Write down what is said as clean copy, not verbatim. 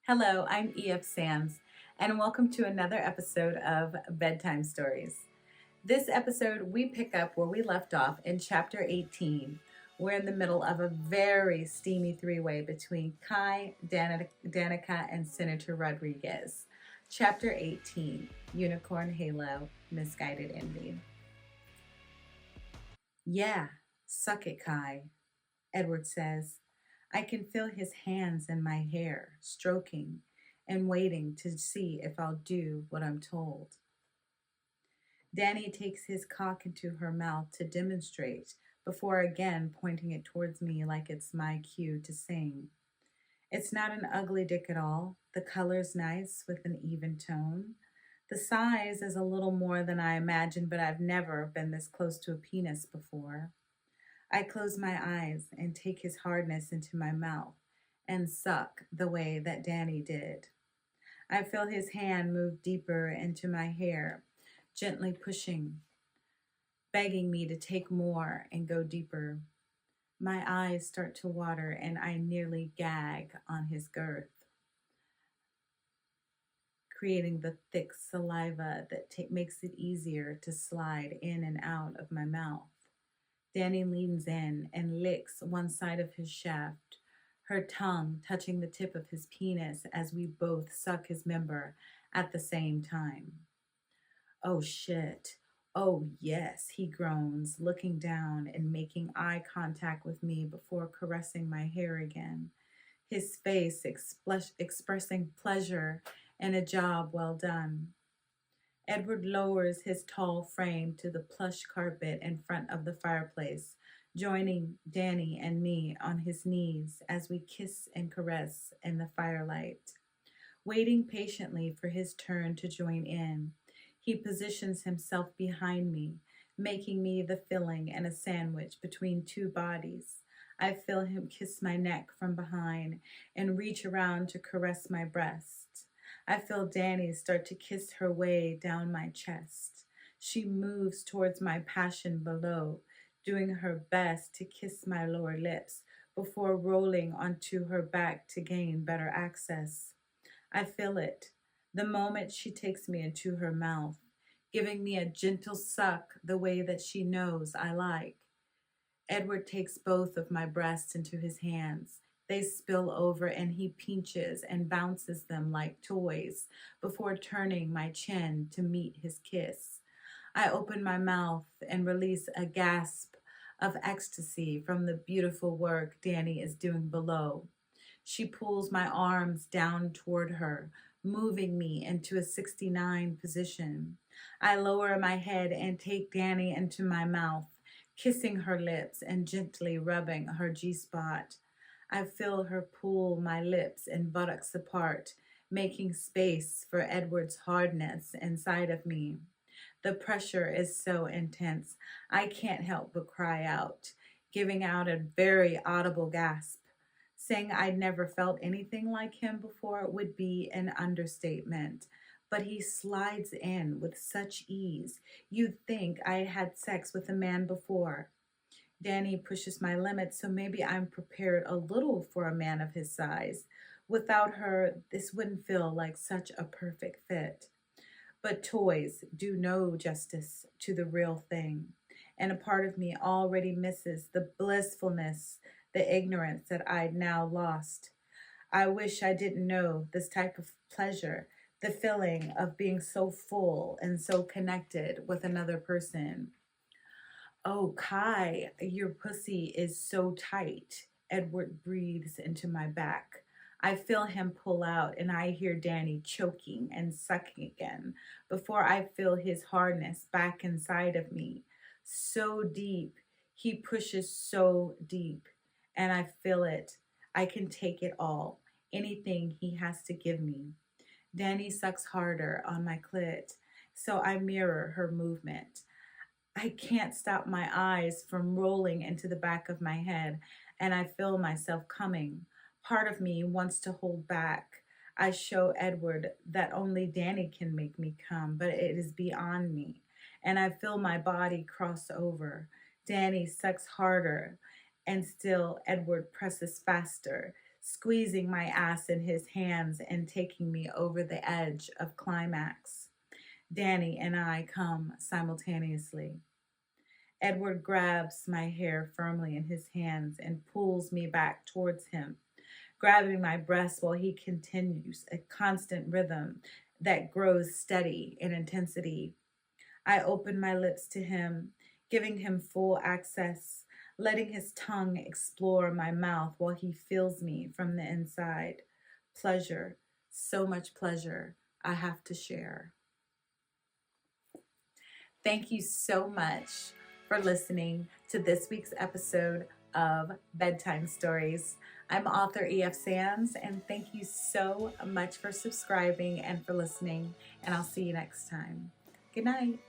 Hello, I'm E.F. Sands, and welcome to another episode of Bedtime Stories. This episode, we pick up where we left off in Chapter 18. We're in the middle of a very steamy three-way between Kai, Danica, and Senator Rodriguez. Chapter 18, Unicorn Halo, Misguided Envy. Yeah, suck it, Kai, Edward says. I can feel his hands in my hair, stroking and waiting to see if I'll do what I'm told. Danny takes his cock into her mouth to demonstrate before again pointing it towards me like it's my cue to sing. It's not an ugly dick at all. The color's nice with an even tone. The size is a little more than I imagined, but I've never been this close to a penis before. I close my eyes and take his hardness into my mouth and suck the way that Danny did. I feel his hand move deeper into my hair, gently pushing, begging me to take more and go deeper. My eyes start to water and I nearly gag on his girth, creating the thick saliva that makes it easier to slide in and out of my mouth. Danny leans in and licks one side of his shaft, her tongue touching the tip of his penis as we both suck his member at the same time. Oh shit. Oh yes, he groans, looking down and making eye contact with me before caressing my hair again, his face expressing pleasure and a job well done. Edward lowers his tall frame to the plush carpet in front of the fireplace, joining Danny and me on his knees as we kiss and caress in the firelight. Waiting patiently for his turn to join in, he positions himself behind me, making me the filling and a sandwich between two bodies. I feel him kiss my neck from behind and reach around to caress my breast. I feel Danny start to kiss her way down my chest. She moves towards my passion below, doing her best to kiss my lower lips before rolling onto her back to gain better access. I feel it, the moment she takes me into her mouth, giving me a gentle suck the way that she knows I like. Edward takes both of my breasts into his hands. They spill over and he pinches and bounces them like toys before turning my chin to meet his kiss. I open my mouth and release a gasp of ecstasy from the beautiful work Danny is doing below. She pulls my arms down toward her, moving me into a 69 position. I lower my head and take Danny into my mouth, kissing her lips and gently rubbing her G-spot. I feel her pull my lips and buttocks apart, making space for Edward's hardness inside of me. The pressure is so intense, I can't help but cry out, giving out a very audible gasp. Saying I'd never felt anything like him before would be an understatement, but he slides in with such ease. You'd think I had sex with a man before. Danny pushes my limits, so maybe I'm prepared a little for a man of his size. Without her, this wouldn't feel like such a perfect fit. But toys do no justice to the real thing, and a part of me already misses the blissfulness, the ignorance that I'd now lost. I wish I didn't know this type of pleasure, the feeling of being so full and so connected with another person. Oh, Kai, your pussy is so tight. Edward breathes into my back. I feel him pull out, and I hear Danny choking and sucking again before I feel his hardness back inside of me. So deep. He pushes so deep, and I feel it. I can take it all, anything he has to give me. Danny sucks harder on my clit, so I mirror her movement. I can't stop my eyes from rolling into the back of my head, and I feel myself coming. Part of me wants to hold back. I show Edward that only Danny can make me come, but it is beyond me, and I feel my body cross over. Danny sucks harder, and still Edward presses faster, squeezing my ass in his hands and taking me over the edge of climax. Danny and I come simultaneously. Edward grabs my hair firmly in his hands and pulls me back towards him, grabbing my breast while he continues a constant rhythm that grows steady in intensity. I open my lips to him, giving him full access, letting his tongue explore my mouth while he feels me from the inside. Pleasure, so much pleasure, I have to share. Thank you so much for listening to this week's episode of Bedtime Stories. I'm author E.F. Sands, and thank you so much for subscribing and for listening, and I'll see you next time. Good night.